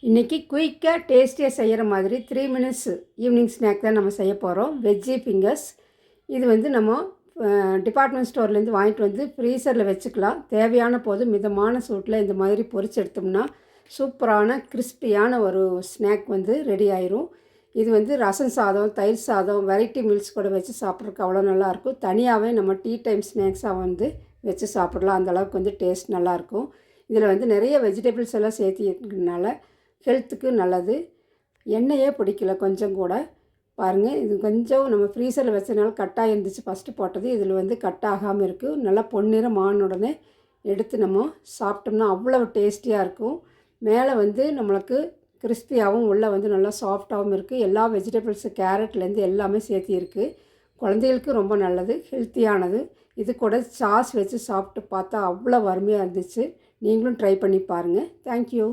இன்றைக்கி குயிக்காக டேஸ்டியாக செய்கிற மாதிரி 3 மினிட்ஸ் ஈவினிங் ஸ்நாக் தான் நம்ம செய்ய போகிறோம். Veggie fingers. இது வந்து நம்ம டிபார்ட்மெண்ட் ஸ்டோர்லேருந்து வாங்கிட்டு வந்து ஃப்ரீசரில் வச்சுக்கலாம். தேவையான போது மிதமான சூட்டில் இந்த மாதிரி பொரிச்சு எடுத்தோம்னா சூப்பரான கிறிஸ்பியான ஒரு ஸ்நாக் வந்து ரெடி ஆயிரும். இது வந்து ரசம் சாதம், தயிர் சாதம், வெரைட்டி மீல்ஸ் கூட வச்சு சாப்பிட்றதுக்கு அவ்வளோ நல்லாயிருக்கும். தனியாகவே நம்ம டீ டைம் ஸ்நாக்ஸாக வந்து வச்சு சாப்பிட்லாம். அந்தளவுக்கு வந்து டேஸ்ட் நல்லாயிருக்கும். இதில் வந்து நிறைய வெஜிடபிள்ஸ் எல்லாம் சேர்த்திக்கிறதுனால ஹெல்த்துக்கு நல்லது. எண்ணெயே பிடிக்கல கொஞ்சம் கூட. பாருங்கள், இது கொஞ்சம் நம்ம ஃப்ரீசரில் வச்சதுனால கட்டாக இருந்துச்சு ஃபஸ்ட்டு போட்டது. இதில் வந்து கட் ஆகாமல் இருக்குது. நல்லா பொன்னிறம் ஆன உடனே எடுத்து நம்ம சாப்பிட்டோம்னா அவ்வளோ டேஸ்டியாக இருக்கும். மேலே வந்து நம்மளுக்கு கிறிஸ்பியாகவும் உள்ளே வந்து நல்லா சாஃப்டாகவும் இருக்குது. எல்லா வெஜிடபிள்ஸு கேரட்லேருந்து எல்லாமே சேர்த்தி இருக்குது. குழந்தைகளுக்கு ரொம்ப நல்லது, ஹெல்த்தியானது. இது கூட சாஸ் வச்சு சாப்பிட்டு பார்த்தா அவ்வளோ அருமையாக இருந்துச்சு. நீங்களும் ட்ரை பண்ணி பாருங்கள். தேங்க்யூ.